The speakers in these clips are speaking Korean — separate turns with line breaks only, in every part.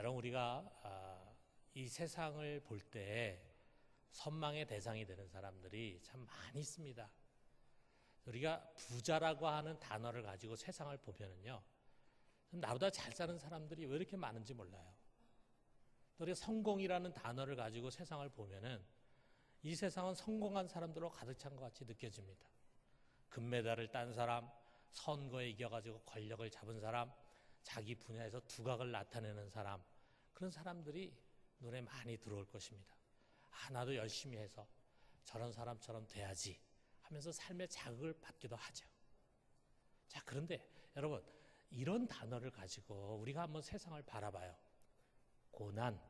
여러분 우리가 이 세상을 볼 때 선망의 대상이 되는 사람들이 참 많이 있습니다. 우리가 부자라고 하는 단어를 가지고 세상을 보면은요, 나보다 잘 사는 사람들이 왜 이렇게 많은지 몰라요. 또 우리가 성공이라는 단어를 가지고 세상을 보면은 이 세상은 성공한 사람들로 가득 찬 것 같이 느껴집니다. 금메달을 딴 사람, 선거에 이겨가지고 권력을 잡은 사람, 자기 분야에서 두각을 나타내는 사람, 그런 사람들이 눈에 많이 들어올 것입니다. 나도 열심히 해서 저런 사람처럼 돼야지 하면서 삶의 자극을 받기도 하죠. 자, 그런데 여러분, 이런 단어를 가지고 우리가 한번 세상을 바라봐요. 고난.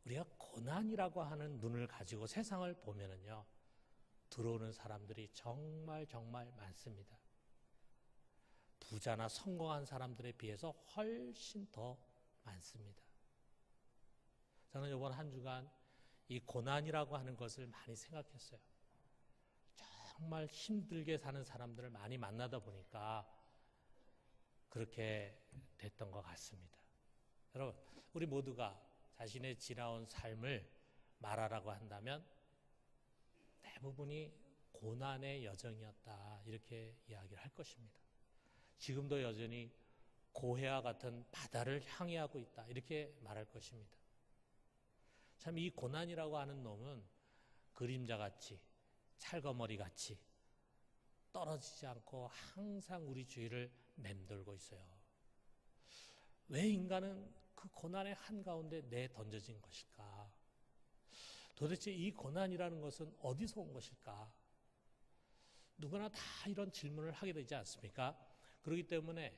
우리가 고난이라고 하는 눈을 가지고 세상을 보면은요, 들어오는 사람들이 정말 많습니다. 부자나 성공한 사람들에 비해서 훨씬 더 많습니다. 저는 이번 한 주간 이 고난이라고 하는 것을 많이 생각했어요. 정말 힘들게 사는 사람들을 많이 만나다 보니까 그렇게 됐던 것 같습니다. 여러분, 우리 모두가 자신의 지나온 삶을 말하라고 한다면 대부분이 고난의 여정이었다, 이렇게 이야기를 할 것입니다. 지금도 여전히 고해와 같은 바다를 향해하고 있다, 이렇게 말할 것입니다. 참 이 고난이라고 하는 놈은 그림자같이 찰거머리같이 떨어지지 않고 항상 우리 주위를 맴돌고 있어요. 왜 인간은 그 고난의 한가운데 내던져진 것일까? 도대체 이 고난이라는 것은 어디서 온 것일까? 누구나 다 이런 질문을 하게 되지 않습니까? 그렇기 때문에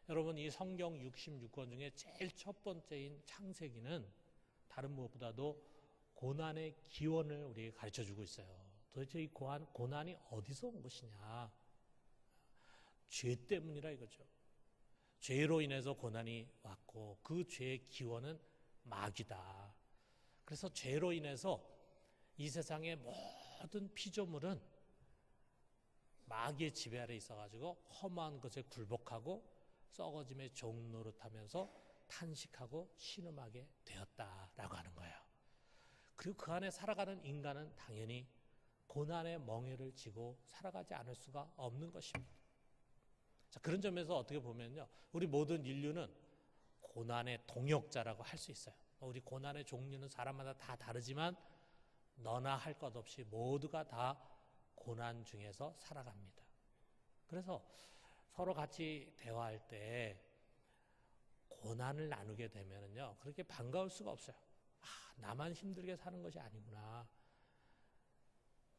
여러분, 이 성경 66권 중에 제일 첫 번째인 창세기는 다른 무엇보다도 고난의 기원을 우리에게 가르쳐주고 있어요. 도대체 이 고난이 어디서 온 것이냐? 죄 때문이라 이거죠. 죄로 인해서 고난이 왔고 그 죄의 기원은 마귀다. 그래서 죄로 인해서 이 세상의 모든 피조물은 마귀의 지배 아래 있어가지고 험한 것에 굴복하고 썩어짐의 종 노릇하면서 탄식하고 신음하게 되었다라고 하는 거예요. 그리고 그 안에 살아가는 인간은 당연히 고난의 멍에를 지고 살아가지 않을 수가 없는 것입니다. 자, 그런 점에서 어떻게 보면요, 우리 모든 인류는 고난의 동역자라고 할 수 있어요. 우리 고난의 종류는 사람마다 다 다르지만 너나 할 것 없이 모두가 다 고난 중에서 살아갑니다. 그래서 서로 같이 대화할 때 고난을 나누게 되면은요, 그렇게 반가울 수가 없어요. 나만 힘들게 사는 것이 아니구나.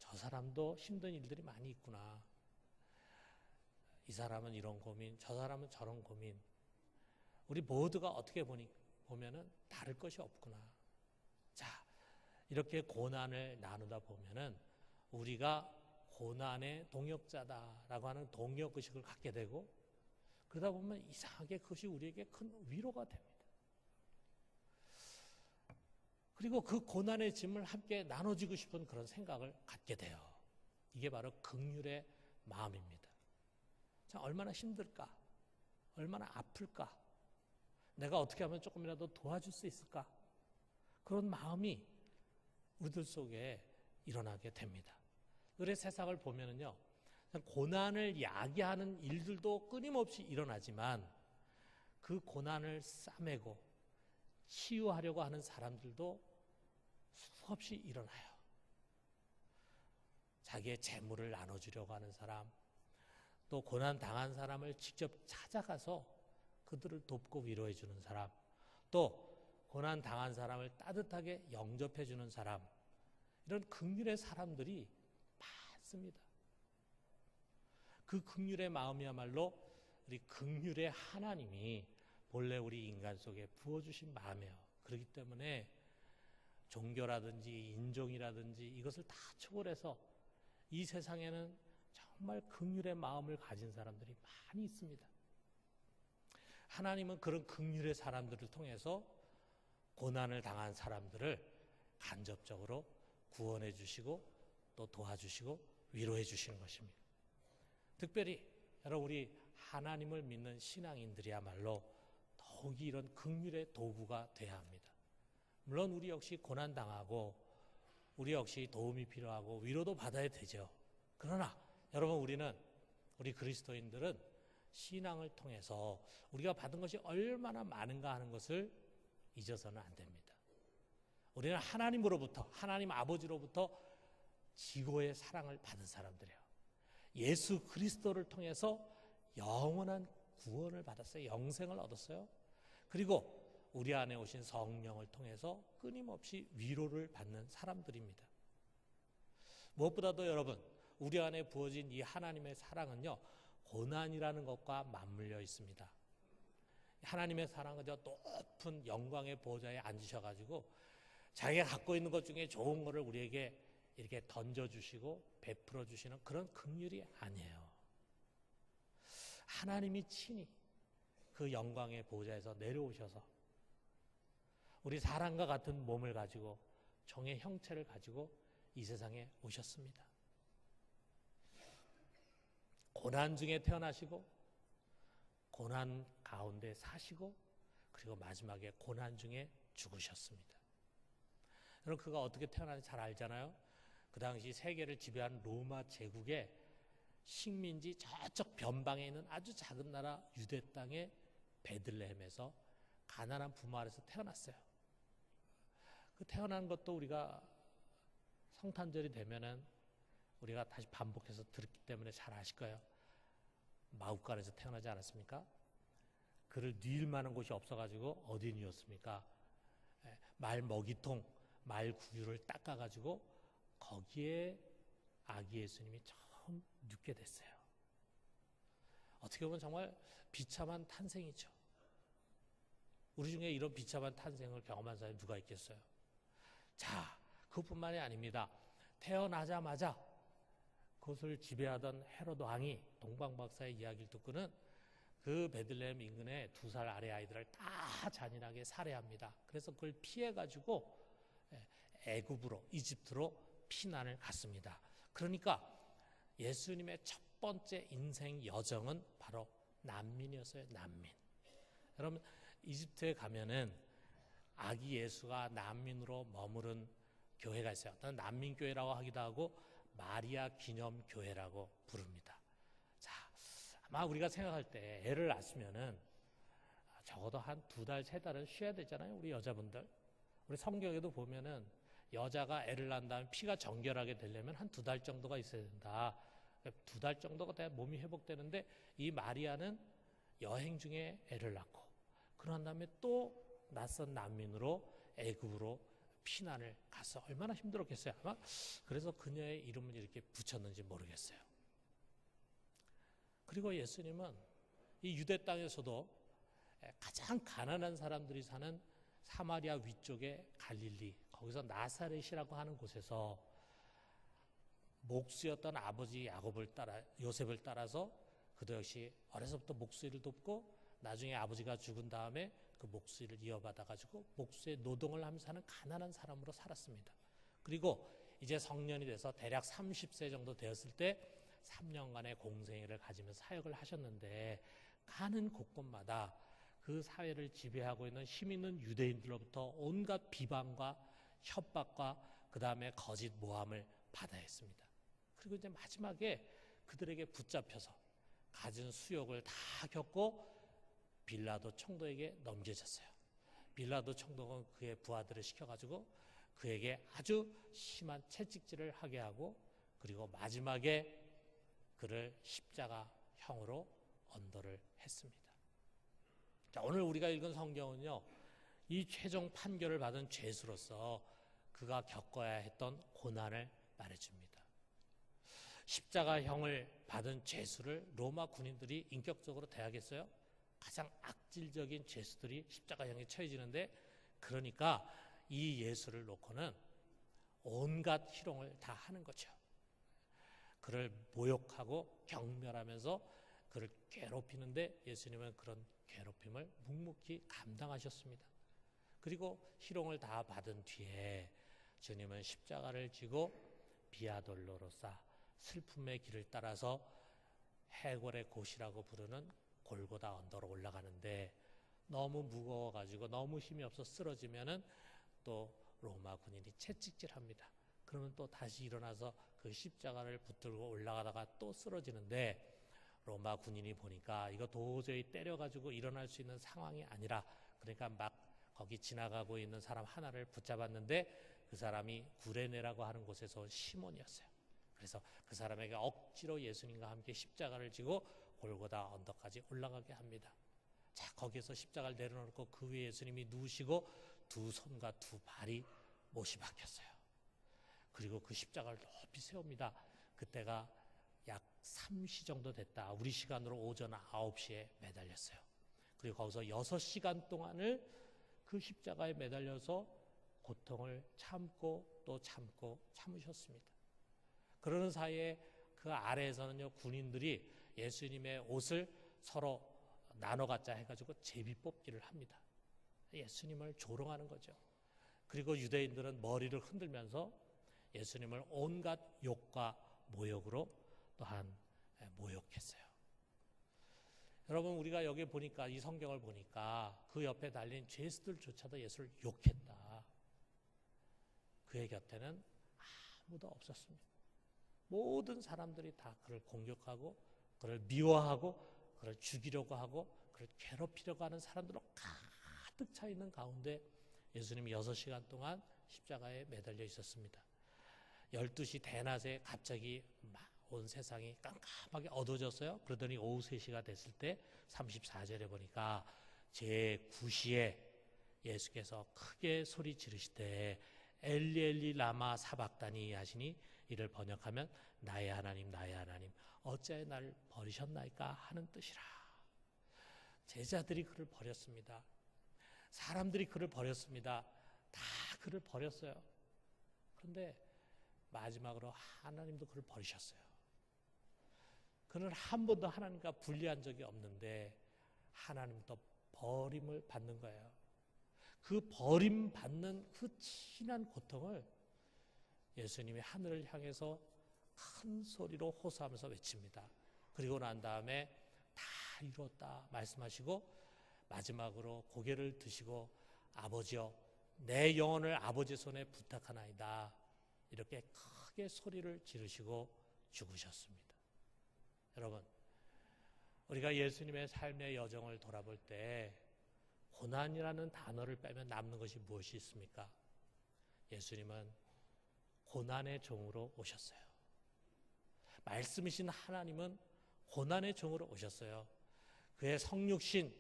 저 사람도 힘든 일들이 많이 있구나. 이 사람은 이런 고민, 저 사람은 저런 고민. 우리 모두가 어떻게 보면은 다를 것이 없구나. 자, 이렇게 고난을 나누다 보면은 우리가 고난의 동역자다라고 하는 동역의식을 갖게 되고, 그러다 보면 이상하게 그것이 우리에게 큰 위로가 됩니다. 그리고 그 고난의 짐을 함께 나눠주고 싶은 그런 생각을 갖게 돼요. 이게 바로 긍휼의 마음입니다. 자, 얼마나 힘들까? 얼마나 아플까? 내가 어떻게 하면 조금이라도 도와줄 수 있을까? 그런 마음이 우리들 속에 일어나게 됩니다. 그래서 세상을 보면은요, 고난을 야기하는 일들도 끊임없이 일어나지만 그 고난을 싸매고 치유하려고 하는 사람들도 수없이 일어나요. 자기의 재물을 나눠주려고 하는 사람, 또 고난 당한 사람을 직접 찾아가서 그들을 돕고 위로해 주는 사람, 또 고난 당한 사람을 따뜻하게 영접해 주는 사람, 이런 긍휼의 사람들이 많습니다. 그 긍휼의 마음이야말로 우리 긍휼의 하나님이 본래 우리 인간 속에 부어주신 마음이에요. 그렇기 때문에 종교라든지 인종이라든지 이것을 다 초월해서 이 세상에는 정말 긍휼의 마음을 가진 사람들이 많이 있습니다. 하나님은 그런 긍휼의 사람들을 통해서 고난을 당한 사람들을 간접적으로 구원해 주시고 또 도와주시고 위로해 주시는 것입니다. 특별히 여러분, 우리 하나님을 믿는 신앙인들이야말로 더욱이 이런 긍휼의 도구가 돼야 합니다. 물론 우리 역시 고난당하고 우리 역시 도움이 필요하고 위로도 받아야 되죠. 그러나 여러분, 우리 그리스도인들은 신앙을 통해서 우리가 받은 것이 얼마나 많은가 하는 것을 잊어서는 안 됩니다. 우리는 하나님 아버지로부터 지고의 사랑을 받은 사람들이에요. 예수 그리스도를 통해서 영원한 구원을 받았어요. 영생을 얻었어요. 그리고 우리 안에 오신 성령을 통해서 끊임없이 위로를 받는 사람들입니다. 무엇보다도 여러분, 우리 안에 부어진 이 하나님의 사랑은요, 고난이라는 것과 맞물려 있습니다. 하나님의 사랑은 저 높은 영광의 보좌에 앉으셔가지고 자기가 갖고 있는 것 중에 좋은 것을 우리에게 이렇게 던져주시고 베풀어 주시는 그런 긍휼이 아니에요. 하나님이 친히 그 영광의 보좌에서 내려오셔서 우리 사람과 같은 몸을 가지고 종의 형체를 가지고 이 세상에 오셨습니다. 고난 중에 태어나시고 고난 가운데 사시고 그리고 마지막에 고난 중에 죽으셨습니다. 여러분, 그가 어떻게 태어났는지 잘 알잖아요. 그 당시 세계를 지배한 로마 제국의 식민지 저쪽 변방에 있는 아주 작은 나라 유대 땅의 베들레헴에서 가난한 부모 아래서 태어났어요. 그 태어난 것도 우리가 성탄절이 되면은 우리가 다시 반복해서 들었기 때문에 잘 아실 거예요. 마구간에서 태어나지 않았습니까? 그를 뉘을 만한 곳이 없어가지고 어디 뉘었습니까? 말 먹이통, 말 구유를 닦아가지고 거기에 아기 예수님이 처음 눕게 됐어요. 어떻게 보면 정말 비참한 탄생이죠. 우리 중에 이런 비참한 탄생을 경험한 사람이 누가 있겠어요? 자, 그뿐만이 아닙니다. 태어나자마자 그것을 지배하던 헤로드 왕이 동방박사의 이야기를 듣고는 그 베들레헴 인근에 2살 아래 아이들을 다 잔인하게 살해합니다. 그래서 그걸 피해가지고 애굽으로, 이집트로 피난을 갔습니다. 그러니까 예수님의 첫 번째 인생 여정은 바로 난민이었어요. 난민. 여러분, 이집트에 가면은 아기 예수가 난민으로 머무른 교회가 있어요. 어떤 난민교회라고 하기도 하고 마리아 기념교회라고 부릅니다. 자, 아마 우리가 생각할 때 애를 낳았으면은 적어도 한 2달, 3달은 쉬어야 되잖아요. 우리 여자분들. 우리 성경에도 보면은 여자가 애를 낳은 다음에 피가 정결하게 되려면 한 2달 정도가 있어야 된다. 2달 정도가 돼야 몸이 회복되는데 이 마리아는 여행 중에 애를 낳고 그런 다음에 또 낯선 난민으로 애굽으로 피난을 가서 얼마나 힘들었겠어요. 아마 그래서 그녀의 이름을 이렇게 붙였는지 모르겠어요. 그리고 예수님은 이 유대 땅에서도 가장 가난한 사람들이 사는 사마리아 위쪽의 갈릴리, 거기서 나사렛이라고 하는 곳에서 목수였던 아버지 요셉을 따라서 그도 역시 어려서부터 목수일을 돕고 나중에 아버지가 죽은 다음에 그 목수일을 이어받아가지고 목수의 노동을 하면서 사는 가난한 사람으로 살았습니다. 그리고 이제 성년이 돼서 대략 30세 정도 되었을 때 3년간의 공생애를 가지면서 사역을 하셨는데 가는 곳곳마다 그 사회를 지배하고 있는 힘 있는 유대인들로부터 온갖 비방과 협박과 그 다음에 거짓 모함을 받아야 했습니다. 그리고 이제 마지막에 그들에게 붙잡혀서 갖은 수욕을 다 겪고 빌라도 총독에게 넘겨졌어요. 빌라도 총독은 그의 부하들을 시켜가지고 그에게 아주 심한 채찍질을 하게 하고 그리고 마지막에 그를 십자가형으로 언도를 했습니다. 자, 오늘 우리가 읽은 성경은요, 이 최종 판결을 받은 죄수로서 그가 겪어야 했던 고난을 말해줍니다. 십자가형을 받은 죄수를 로마 군인들이 인격적으로 대하겠어요? 가장 악질적인 죄수들이 십자가형에 처해지는데, 그러니까 이 예수를 놓고는 온갖 희롱을 다 하는 거죠. 그를 모욕하고 경멸하면서 그를 괴롭히는데 예수님은 그런 괴롭힘을 묵묵히 감당하셨습니다. 그리고 희롱을 다 받은 뒤에 주님은 십자가를 지고 비아돌로로사, 슬픔의 길을 따라서 해골의 곳이라고 부르는 골고다 언덕으로 올라가는데 너무 무거워가지고 너무 힘이 없어 쓰러지면은 또 로마 군인이 채찍질합니다. 그러면 또 다시 일어나서 그 십자가를 붙들고 올라가다가 또 쓰러지는데, 로마 군인이 보니까 이거 도저히 때려가지고 일어날 수 있는 상황이 아니라, 그러니까 막 거기 지나가고 있는 사람 하나를 붙잡았는데 그 사람이 구레네라고 하는 곳에서 온 시몬이었어요. 그래서 그 사람에게 억지로 예수님과 함께 십자가를 지고 골고다 언덕까지 올라가게 합니다. 자, 거기에서 십자가를 내려놓고 그 위에 예수님이 누우시고 두 손과 두 발이 못이 박혔어요. 그리고 그 십자가를 높이 세웁니다. 그때가 약 3시 정도 됐다. 우리 시간으로 오전 9시에 매달렸어요. 그리고 거기서 6시간 동안을 그 십자가에 매달려서 고통을 참고 또 참고 참으셨습니다. 그러는 사이에 그 아래에서는요, 군인들이 예수님의 옷을 서로 나눠 갖자 해가지고 제비 뽑기를 합니다. 예수님을 조롱하는 거죠. 그리고 유대인들은 머리를 흔들면서 예수님을 온갖 욕과 모욕으로 또한 모욕했어요. 여러분, 우리가 여기 보니까, 이 성경을 보니까 그 옆에 달린 죄수들조차도 예수를 욕했다. 그의 곁에는 아무도 없었습니다. 모든 사람들이 다 그를 공격하고 그를 미워하고 그를 죽이려고 하고 그를 괴롭히려고 하는 사람들로 가득 차 있는 가운데 예수님이 6시간 동안 십자가에 매달려 있었습니다. 12시 대낮에 갑자기 온 세상이 깜깜하게 어두워졌어요. 그러더니 오후 3시가 됐을 때 34절에 보니까 제9시에 예수께서 크게 소리 지르시되 엘리 엘리 라마 사박다니 하시니, 이를 번역하면 나의 하나님 나의 하나님 어찌하여 나를 버리셨나이까 하는 뜻이라. 제자들이 그를 버렸습니다. 사람들이 그를 버렸습니다. 다 그를 버렸어요. 그런데 마지막으로 하나님도 그를 버리셨어요. 그는 한 번도 하나님과 분리한 적이 없는데 하나님도 버림을 받는 거예요. 그 버림받는 그 진한 고통을 예수님이 하늘을 향해서 큰 소리로 호소하면서 외칩니다. 그리고 난 다음에 다 이루었다 말씀하시고 마지막으로 고개를 드시고 아버지여 내 영혼을 아버지 손에 부탁하나이다, 이렇게 크게 소리를 지르시고 죽으셨습니다. 여러분, 우리가 예수님의 삶의 여정을 돌아볼 때 고난이라는 단어를 빼면 남는 것이 무엇이 있습니까? 예수님은 고난의 종으로 오셨어요. 말씀이신 하나님은 고난의 종으로 오셨어요. 그의 성육신,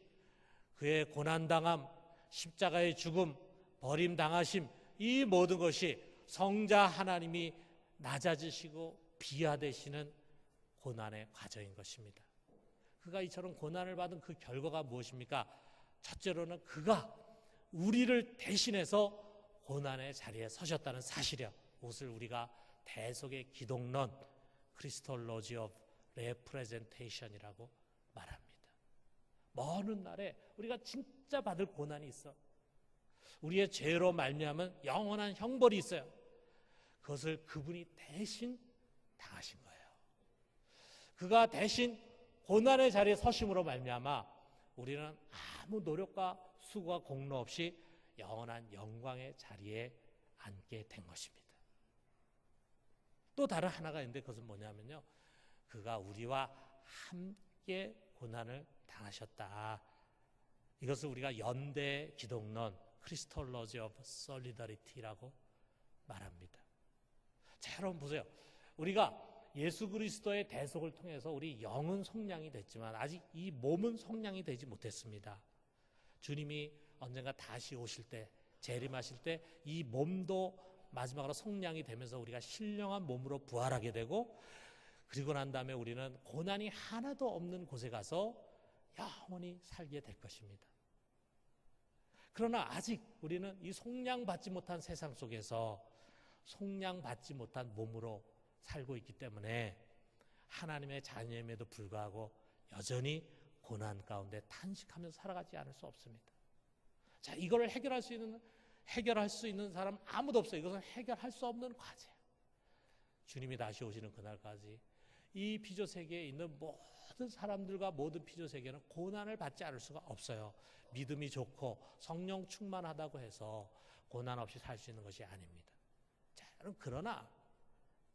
그의 고난당함, 십자가의 죽음, 버림당하심, 이 모든 것이 성자 하나님이 낮아지시고 비하되시는 고난의 과정인 것입니다. 그가 이처럼 고난을 받은 그 결과가 무엇입니까? 첫째로는 그가 우리를 대신해서 고난의 자리에 서셨다는 사실이요. 그것을 우리가 대속의 기독론, 크리스톨로지 오브 레프레젠테이션이라고 말합니다. 먼 훗날에 우리가 진짜 받을 고난이 있어. 우리의 죄로 말미암은 영원한 형벌이 있어요. 그것을 그분이 대신 당하신 거예요. 그가 대신 고난의 자리에 서심으로 말미암아 우리는 아무 노력과 수고와 공로 없이 영원한 영광의 자리에 앉게 된 것입니다. 또 다른 하나가 있는데 그것은 뭐냐면요, 그가 우리와 함께 고난을 당하셨다. 이것을 우리가 연대 기독론, 크리스톨로지 오브 솔리더리티라고 말합니다. 자, 여러분 보세요. 우리가 예수 그리스도의 대속을 통해서 우리 영은 속량이 됐지만 아직 이 몸은 속량이 되지 못했습니다. 주님이 언젠가 다시 오실 때, 재림하실 때 이 몸도 마지막으로 속량이 되면서 우리가 신령한 몸으로 부활하게 되고, 그리고 난 다음에 우리는 고난이 하나도 없는 곳에 가서 영원히 살게 될 것입니다. 그러나 아직 우리는 이 속량받지 못한 세상 속에서 속량받지 못한 몸으로 살고 있기 때문에 하나님의 자녀임에도 불구하고 여전히 고난 가운데 탄식하면서 살아가지 않을 수 없습니다. 자, 이거를 해결할 수 있는 사람 아무도 없어요. 이것은 해결할 수 없는 과제예요. 주님이 다시 오시는 그날까지 이 피조 세계에 있는 모든 사람들과 모든 피조 세계는 고난을 받지 않을 수가 없어요. 믿음이 좋고 성령 충만하다고 해서 고난 없이 살 수 있는 것이 아닙니다. 자, 여러분, 그러나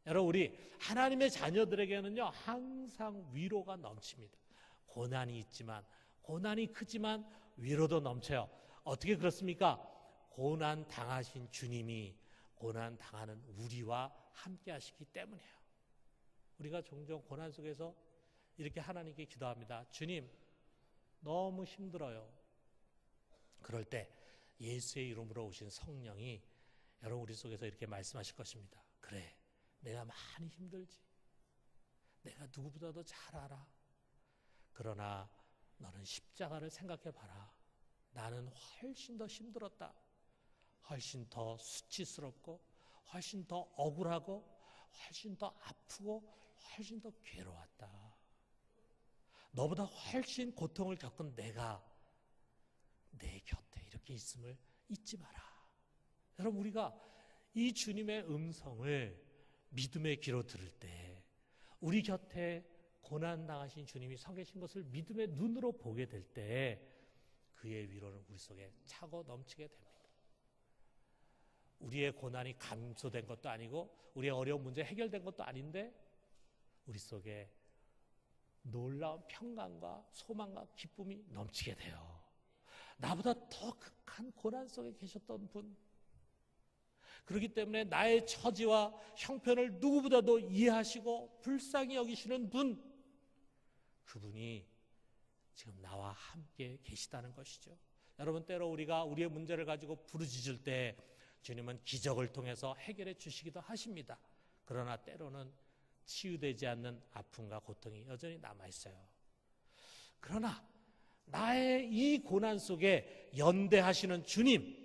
여러분, 우리 하나님의 자녀들에게는요 항상 위로가 넘칩니다. 고난이 있지만, 고난이 크지만 위로도 넘쳐요. 어떻게 그렇습니까? 고난 당하신 주님이 고난 당하는 우리와 함께 하시기 때문이에요. 우리가 종종 고난 속에서 이렇게 하나님께 기도합니다. 주님, 너무 힘들어요. 그럴 때 예수의 이름으로 오신 성령이 여러분 우리 속에서 이렇게 말씀하실 것입니다. 그래, 내가 많이 힘들지. 내가 누구보다도 잘 알아. 그러나 너는 십자가를 생각해 봐라. 나는 훨씬 더 힘들었다. 훨씬 더 수치스럽고 훨씬 더 억울하고 훨씬 더 아프고 훨씬 더 괴로웠다. 너보다 훨씬 고통을 겪은 내가 내 곁에 이렇게 있음을 잊지 마라. 여러분, 우리가 이 주님의 음성을 믿음의 귀로 들을 때, 우리 곁에 고난당하신 주님이 서 계신 것을 믿음의 눈으로 보게 될 때 그의 위로는 우리 속에 차고 넘치게 됩니다. 우리의 고난이 감소된 것도 아니고 우리의 어려운 문제 해결된 것도 아닌데 우리 속에 놀라운 평강과 소망과 기쁨이 넘치게 돼요. 나보다 더 극한 고난 속에 계셨던 분, 그렇기 때문에 나의 처지와 형편을 누구보다도 이해하시고 불쌍히 여기시는 분, 그분이 지금 나와 함께 계시다는 것이죠. 여러분, 때로 우리가 우리의 문제를 가지고 부르짖을 때 주님은 기적을 통해서 해결해 주시기도 하십니다. 그러나 때로는 치유되지 않는 아픔과 고통이 여전히 남아있어요. 그러나 나의 이 고난 속에 연대하시는 주님,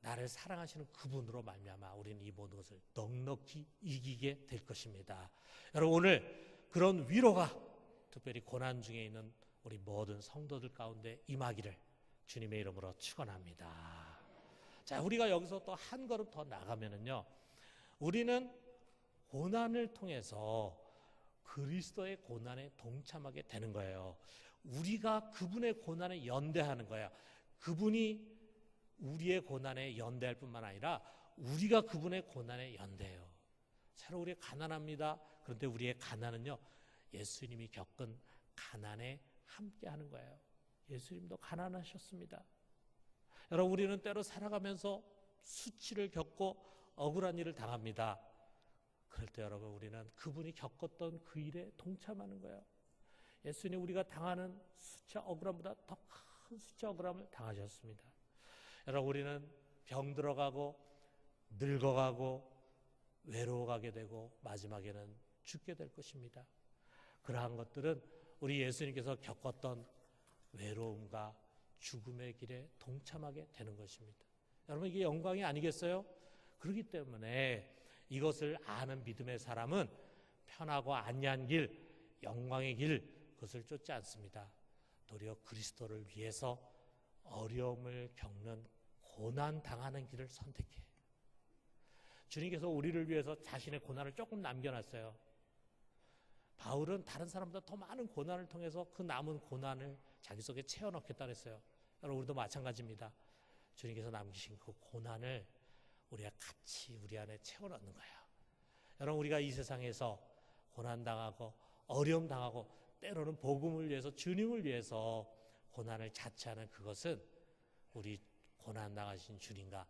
나를 사랑하시는 그분으로 말미암아 우리는 이 모든 것을 넉넉히 이기게 될 것입니다. 여러분, 오늘 그런 위로가 특별히 고난 중에 있는 우리 모든 성도들 가운데 임하기를 주님의 이름으로 축원합니다. 자, 우리가 여기서 또 한 걸음 더 나가면은요, 우리는 고난을 통해서 그리스도의 고난에 동참하게 되는 거예요. 우리가 그분의 고난에 연대하는 거예요. 그분이 우리의 고난에 연대할 뿐만 아니라 우리가 그분의 고난에 연대해요. 서로 우리 가난합니다. 그런데 우리의 가난은요, 예수님이 겪은 가난에 함께하는 거예요. 예수님도 가난하셨습니다. 여러분, 우리는 때로 살아가면서 수치를 겪고 억울한 일을 당합니다. 그럴 때 여러분, 우리는 그분이 겪었던 그 일에 동참하는 거예요. 예수님, 우리가 당하는 수치 억울함보다 더 큰 수치 억울함을 당하셨습니다. 여러분, 우리는 병들어가고 늙어가고 외로워가게 되고 마지막에는 죽게 될 것입니다. 그러한 것들은 우리 예수님께서 겪었던 외로움과 죽음의 길에 동참하게 되는 것입니다. 여러분, 이게 영광이 아니겠어요? 그렇기 때문에 이것을 아는 믿음의 사람은 편하고 안리한 길, 영광의 길, 그것을 쫓지 않습니다. 도리어 그리스도를 위해서 어려움을 겪는 고난 당하는 길을 선택해. 주님께서 우리를 위해서 자신의 고난을 조금 남겨놨어요. 바울은 다른 사람보다 더 많은 고난을 통해서 그 남은 고난을 자기 속에 채워넣겠다 그랬어요. 여러분, 우리도 마찬가지입니다. 주님께서 남기신 그 고난을 우리가 같이 우리 안에 채워넣는 거예요. 여러분, 우리가 이 세상에서 고난당하고 어려움당하고 때로는 복음을 위해서, 주님을 위해서 고난을 자처하는 그것은 우리 고난당하신 주님과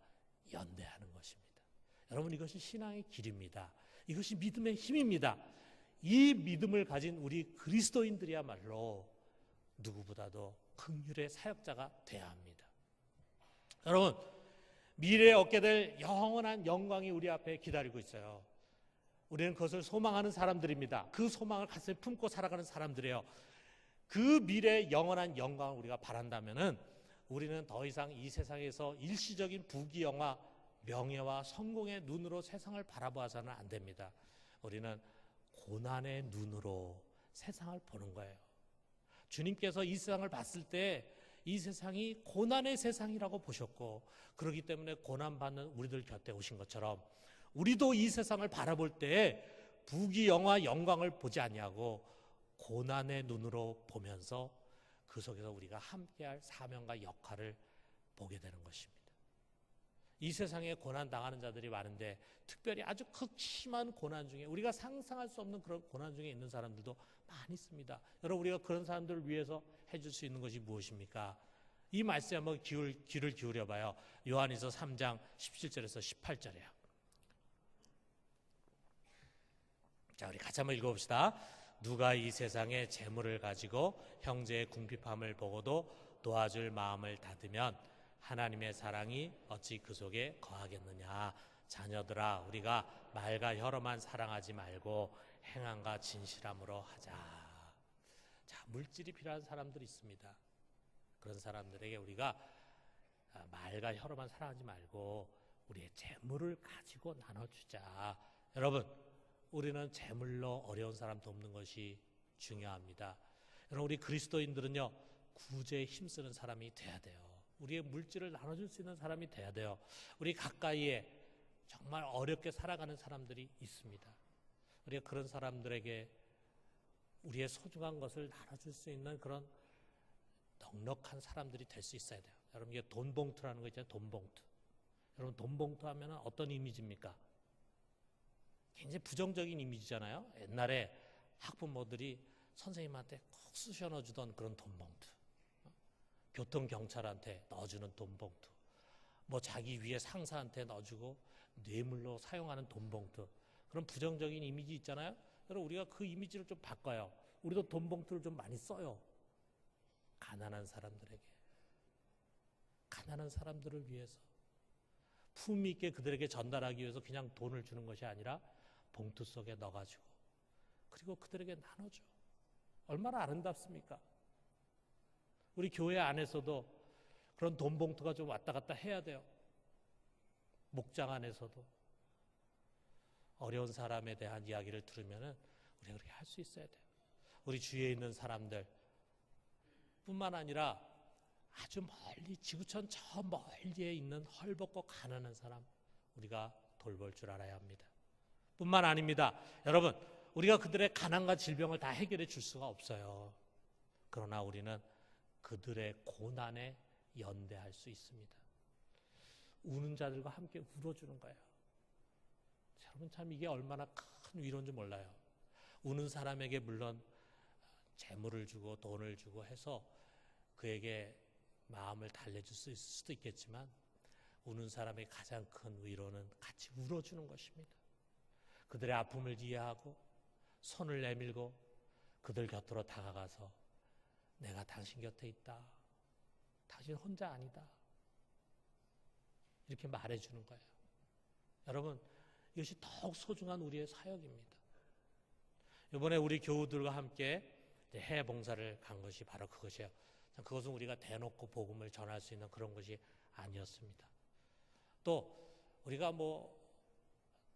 연대하는 것입니다. 여러분, 이것이 신앙의 길입니다. 이것이 믿음의 힘입니다. 이 믿음을 가진 우리 그리스도인들이야말로 누구보다도 긍휼의 사역자가 되어야 합니다. 여러분, 미래에 얻게 될 영원한 영광이 우리 앞에 기다리고 있어요. 우리는 그것을 소망하는 사람들입니다. 그 소망을 가슴에 품고 살아가는 사람들이에요. 그 미래의 영원한 영광을 우리가 바란다면은 우리는 더 이상 이 세상에서 일시적인 부귀영화, 명예와 성공의 눈으로 세상을 바라보아서는 안 됩니다. 우리는 고난의 눈으로 세상을 보는 거예요. 주님께서 이 세상을 봤을 때 이 세상이 고난의 세상이라고 보셨고, 그렇기 때문에 고난받는 우리들 곁에 오신 것처럼 우리도 이 세상을 바라볼 때 부귀영화 영광을 보지 아니하고 고난의 눈으로 보면서 그 속에서 우리가 함께할 사명과 역할을 보게 되는 것입니다. 이 세상에 고난 당하는 자들이 많은데 특별히 아주 극심한 고난 중에 우리가 상상할 수 없는 그런 고난 중에 있는 사람들도 많이 있습니다. 여러분, 우리가 그런 사람들을 위해서 해줄 수 있는 것이 무엇입니까? 이 말씀에 한번 귀를 기울여 봐요. 요한일서 3장 17절에서 18절이에요. 자, 우리 같이 한번 읽어봅시다. 누가 이 세상의 재물을 가지고 형제의 궁핍함을 보고도 도와줄 마음을 닫으면 하나님의 사랑이 어찌 그 속에 거하겠느냐. 자녀들아, 우리가 말과 혀로만 사랑하지 말고 행함과 진실함으로 하자. 자, 물질이 필요한 사람들이 있습니다. 그런 사람들에게 우리가 말과 혀로만 사랑하지 말고 우리의 재물을 가지고 나눠주자. 여러분, 우리는 재물로 어려운 사람 돕는 것이 중요합니다. 여러분, 우리 그리스도인들은요, 구제에 힘쓰는 사람이 돼야 돼요. 우리의 물질을 나눠줄 수 있는 사람이 돼야 돼요. 우리 가까이에 정말 어렵게 살아가는 사람들이 있습니다. 우리가 그런 사람들에게 우리의 소중한 것을 나눠줄 수 있는 그런 넉넉한 사람들이 될 수 있어야 돼요. 여러분, 이게 돈봉투라는 거 있잖아요. 돈봉투. 여러분, 돈봉투 하면 어떤 이미지입니까? 굉장히 부정적인 이미지잖아요. 옛날에 학부모들이 선생님한테 꼭 쑤셔 넣어주던 그런 돈봉투. 교통경찰한테 넣어주는 돈봉투. 뭐 자기 위에 상사한테 넣어주고 뇌물로 사용하는 돈봉투. 그런 부정적인 이미지 있잖아요. 여러분, 우리가 그 이미지를 좀 바꿔요. 우리도 돈봉투를 좀 많이 써요. 가난한 사람들에게. 가난한 사람들을 위해서. 품위 있게 그들에게 전달하기 위해서 그냥 돈을 주는 것이 아니라 봉투 속에 넣어가지고 그리고 그들에게 나눠줘. 얼마나 아름답습니까? 우리 교회 안에서도 그런 돈 봉투가 좀 왔다 갔다 해야 돼요. 목장 안에서도 어려운 사람에 대한 이야기를 들으면은 우리가 그렇게 할 수 있어야 돼요. 우리 주위에 있는 사람들 뿐만 아니라 아주 멀리 지구촌 저 멀리에 있는 헐벗고 가난한 사람 우리가 돌볼 줄 알아야 합니다. 뿐만 아닙니다. 여러분, 우리가 그들의 가난과 질병을 다 해결해 줄 수가 없어요. 그러나 우리는 그들의 고난에 연대할 수 있습니다. 우는 자들과 함께 울어주는 거예요. 여러분, 참 이게 얼마나 큰 위로인지 몰라요. 우는 사람에게 물론 재물을 주고 돈을 주고 해서 그에게 마음을 달래줄 수 있을 수도 있겠지만 우는 사람의 가장 큰 위로는 같이 울어주는 것입니다. 그들의 아픔을 이해하고 손을 내밀고 그들 곁으로 다가가서 내가 당신 곁에 있다. 당신 혼자 아니다. 이렇게 말해주는 거예요. 여러분, 이것이 더욱 소중한 우리의 사역입니다. 이번에 우리 교우들과 함께 해외 봉사를 간 것이 바로 그것이에요. 그것은 우리가 대놓고 복음을 전할 수 있는 그런 것이 아니었습니다. 또 우리가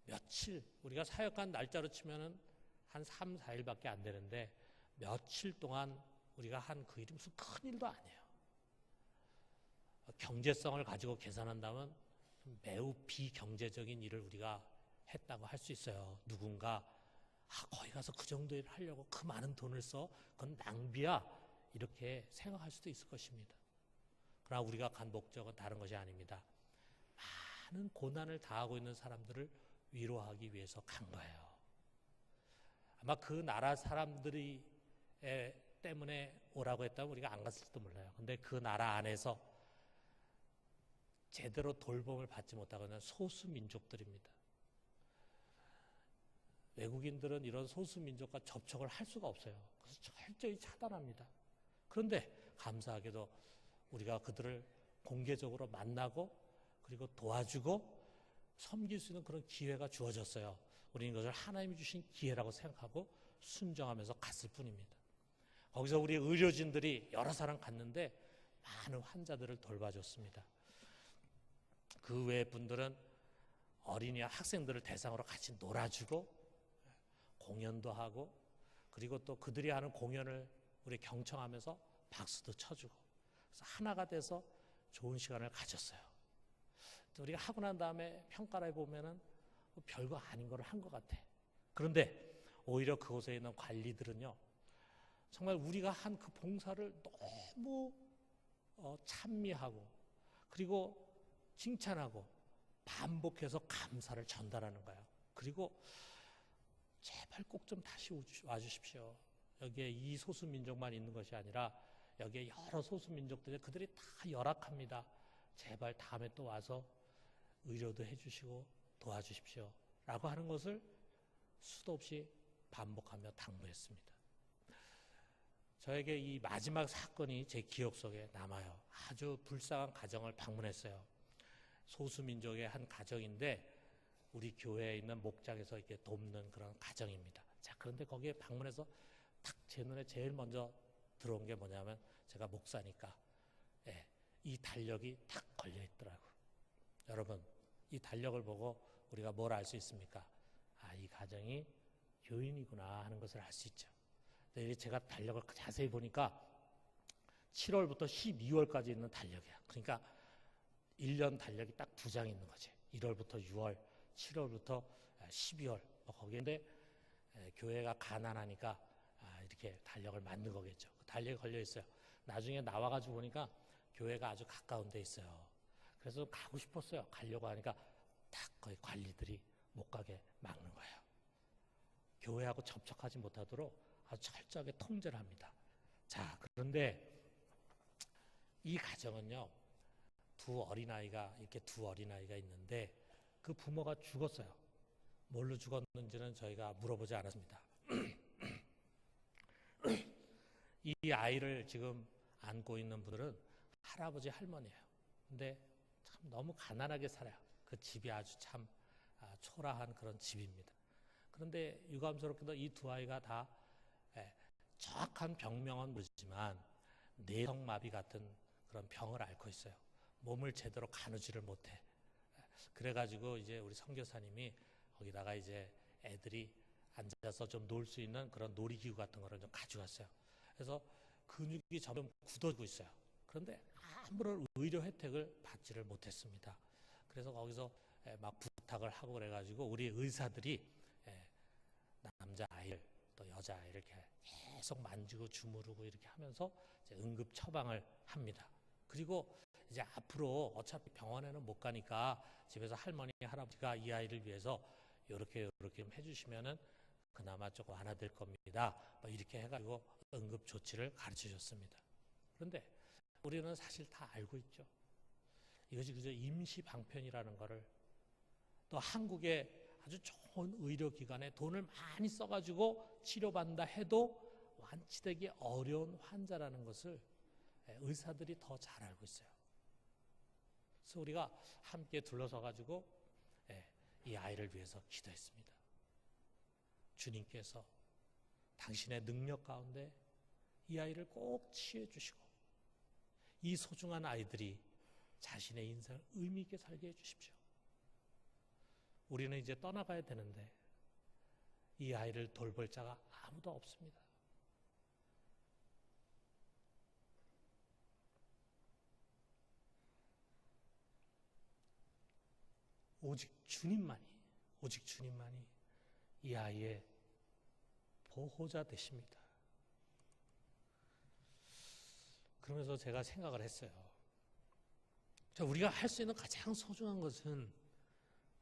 며칠, 우리가 사역한 날짜로 치면은 한 3, 4일밖에 안 되는데 며칠 동안 우리가 한 그 일이 무슨 큰 일도 아니에요. 경제성을 가지고 계산한다면 매우 비경제적인 일을 우리가 했다고 할 수 있어요. 누군가 거기 가서 그 정도 일을 하려고 그 많은 돈을 써? 그건 낭비야. 이렇게 생각할 수도 있을 것입니다. 그러나 우리가 간 목적은 다른 것이 아닙니다. 많은 고난을 당하고 있는 사람들을 위로하기 위해서 간 거예요. 아마 그 나라 사람들이 때문에 오라고 했다면 우리가 안 갔을지도 몰라요. 근데 그 나라 안에서 제대로 돌봄을 받지 못하고 있는 소수 민족들입니다. 외국인들은 이런 소수 민족과 접촉을 할 수가 없어요. 그래서 철저히 차단합니다. 그런데 감사하게도 우리가 그들을 공개적으로 만나고 그리고 도와주고 섬길 수 있는 그런 기회가 주어졌어요. 우리는 이것을 하나님이 주신 기회라고 생각하고 순종하면서 갔을 뿐입니다. 거기서 우리 의료진들이 여러 사람 갔는데 많은 환자들을 돌봐줬습니다. 그 외의 분들은 어린이와 학생들을 대상으로 같이 놀아주고 공연도 하고 그리고 또 그들이 하는 공연을 우리 경청하면서 박수도 쳐주고 그래서 하나가 돼서 좋은 시간을 가졌어요. 우리가 하고 난 다음에 평가를 해보면은 별거 아닌 걸 한 것 같아. 그런데 오히려 그곳에 있는 관리들은요, 정말 우리가 한 그 봉사를 너무 찬미하고 그리고 칭찬하고 반복해서 감사를 전달하는 거예요. 그리고 제발 꼭 좀 다시 와주십시오. 여기에 이 소수민족만 있는 것이 아니라 여기에 여러 소수민족들이 그들이 다 열악합니다. 제발 다음에 또 와서 의료도 해주시고 도와주십시오. 라고 하는 것을 수도 없이 반복하며 당부했습니다. 저에게 이 마지막 사건이 제 기억 속에 남아요. 아주 불쌍한 가정을 방문했어요. 소수민족의 한 가정인데 우리 교회에 있는 목장에서 이렇게 돕는 그런 가정입니다. 자, 그런데 거기에 방문해서 딱 제 눈에 제일 먼저 들어온 게 뭐냐면 제가 목사니까 이 달력이 딱 걸려 있더라고요. 여러분, 이 달력을 보고 우리가 뭘 알 수 있습니까? 아, 이 가정이 교인이구나 하는 것을 알 수 있죠. 근데 제가 달력을 자세히 보니까 7월부터 12월까지 있는 달력이야. 그러니까 1년 달력이 딱 2장 있는 거지. 1월부터 6월, 7월부터 12월 거기인데 교회가 가난하니까 이렇게 달력을 만든 거겠죠. 그 달력이 걸려 있어요. 나중에 나와가지고 보니까 교회가 아주 가까운 데 있어요. 그래서 가고 싶었어요. 가려고 하니까 딱 거기 관리들이 못 가게 막는 거예요. 교회하고 접촉하지 못하도록 아주 철저하게 통제를 합니다. 자, 그런데 이 가정은요, 두 어린아이가 있는데 그 부모가 죽었어요. 뭘로 죽었는지는 저희가 물어보지 않았습니다. 이 아이를 지금 안고 있는 분들은 할아버지 할머니예요. 근데 참 너무 가난하게 살아요. 그 집이 아주 참 초라한 그런 집입니다. 그런데 유감스럽게도 이 두 아이가 다 정확한 병명은 모르지만 뇌성마비 같은 그런 병을 앓고 있어요. 몸을 제대로 가누지를 못해. 그래가지고 이제 우리 선교사님이 거기다가 이제 애들이 앉아서 좀 놀 수 있는 그런 놀이기구 같은 거를 좀 가져갔어요. 그래서 근육이 점점 굳어지고 있어요. 그런데 아무런 의료 혜택을 받지를 못했습니다. 그래서 거기서 막 부탁을 하고 그래가지고 우리 의사들이 남자 아이를 또 여자 아이를 이렇게 계속 만지고 주무르고 이렇게 하면서 이제 응급 처방을 합니다. 그리고 이제 앞으로 어차피 병원에는 못 가니까 집에서 할머니 할아버지가 이 아이를 위해서 이렇게 좀 해주시면은 그나마 조금 완화될 겁니다. 뭐 이렇게 해가지고 응급 조치를 가르쳐 줬습니다. 그런데 우리는 사실 다 알고 있죠. 이것이 그저 임시 방편이라는 거를, 또 한국의 아주 좋은 의료기관에 돈을 많이 써가지고 치료받는다 해도 완치되기 어려운 환자라는 것을 의사들이 더 잘 알고 있어요. 그래서 우리가 함께 둘러서가지고 이 아이를 위해서 기도했습니다. 주님께서 당신의 능력 가운데 이 아이를 꼭 치유해 주시고 이 소중한 아이들이 자신의 인생을 의미 있게 살게 해 주십시오. 우리는 이제 떠나가야 되는데 이 아이를 돌볼 자가 아무도 없습니다. 오직 주님만이 이 아이의 보호자 되십니다. 그러면서 제가 생각을 했어요. 우리가 할 수 있는 가장 소중한 것은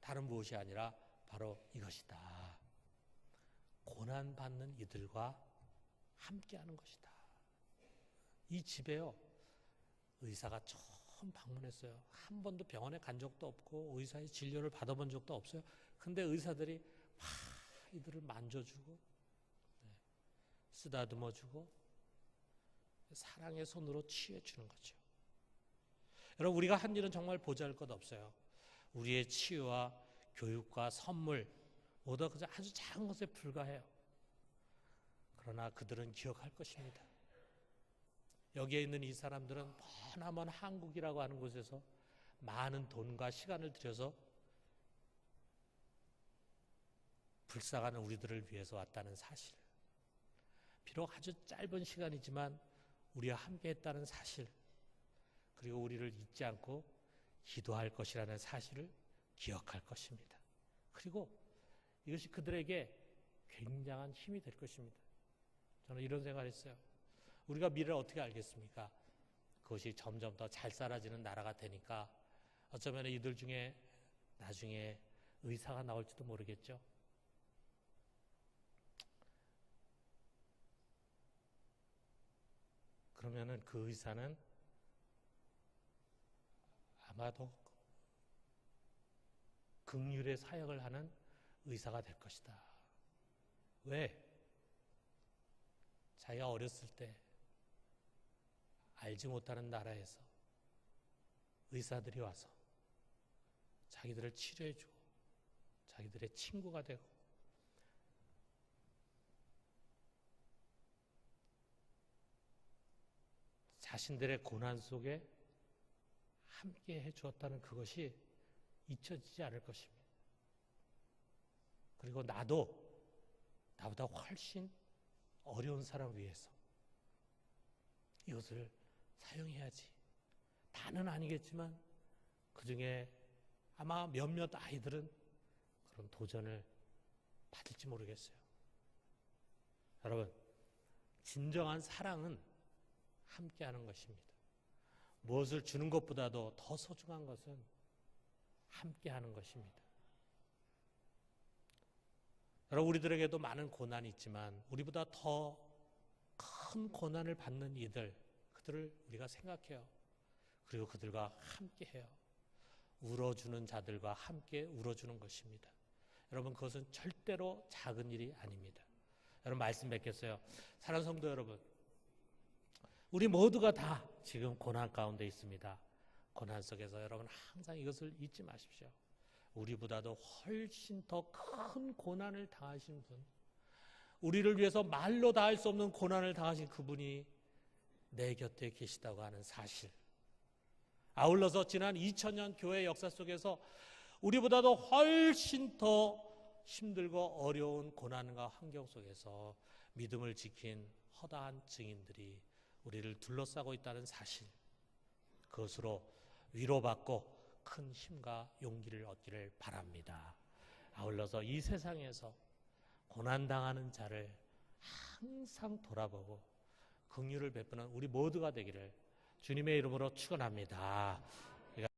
다른 무엇이 아니라 바로 이것이다. 고난받는 이들과 함께하는 것이다. 이 집에요, 의사가 처음 방문했어요. 한 번도 병원에 간 적도 없고 의사의 진료를 받아본 적도 없어요. 근데 의사들이 막 이들을 만져주고 쓰다듬어주고 사랑의 손으로 치유해주는 거죠. 여러분, 우리가 한 일은 정말 보잘것없어요. 우리의 치유와 교육과 선물 모두 그저 아주 작은 것에 불과해요. 그러나 그들은 기억할 것입니다. 여기에 있는 이 사람들은 머나먼 한국이라고 하는 곳에서 많은 돈과 시간을 들여서 불쌍한 우리들을 위해서 왔다는 사실, 비록 아주 짧은 시간이지만 우리와 함께 했다는 사실, 그리고 우리를 잊지 않고 기도할 것이라는 사실을 기억할 것입니다. 그리고 이것이 그들에게 굉장한 힘이 될 것입니다. 저는 이런 생각을 했어요. 우리가 미래를 어떻게 알겠습니까? 그것이 점점 더 잘 살아지는 나라가 되니까 어쩌면 이들 중에 나중에 의사가 나올지도 모르겠죠. 그러면은 그 의사는 아마도 긍휼의 사역을 하는 의사가 될 것이다. 왜? 자기가 어렸을 때 알지 못하는 나라에서 의사들이 와서 자기들을 치료해주고 자기들의 친구가 되고 자신들의 고난 속에 함께 해주었다는 그것이 잊혀지지 않을 것입니다. 그리고 나보다 훨씬 어려운 사람 위해서 이것을 사용해야지. 다는 아니겠지만 그 중에 아마 몇몇 아이들은 그런 도전을 받을지 모르겠어요. 여러분, 진정한 사랑은 함께하는 것입니다. 무엇을 주는 것보다도 더 소중한 것은 함께하는 것입니다. 여러분, 우리들에게도 많은 고난이 있지만 우리보다 더 큰 고난을 받는 그들을 우리가 생각해요. 그리고 그들과 함께해요. 울어주는 자들과 함께 울어주는 것입니다. 여러분, 그것은 절대로 작은 일이 아닙니다. 여러분, 말씀 뵙겠어요. 사랑하는 성도 여러분, 우리 모두가 다 지금 고난 가운데 있습니다. 고난 속에서 여러분 항상 이것을 잊지 마십시오. 우리보다도 훨씬 더 큰 고난을 당하신 분, 우리를 위해서 말로 다 할 수 없는 고난을 당하신 그분이 내 곁에 계시다고 하는 사실, 아울러서 지난 2000년 교회 역사 속에서 우리보다도 훨씬 더 힘들고 어려운 고난과 환경 속에서 믿음을 지킨 허다한 증인들이 우리를 둘러싸고 있다는 사실, 그것으로 위로받고 큰 힘과 용기를 얻기를 바랍니다. 아울러서 이 세상에서 고난당하는 자를 항상 돌아보고 긍휼을 베푸는 우리 모두가 되기를 주님의 이름으로 축원합니다.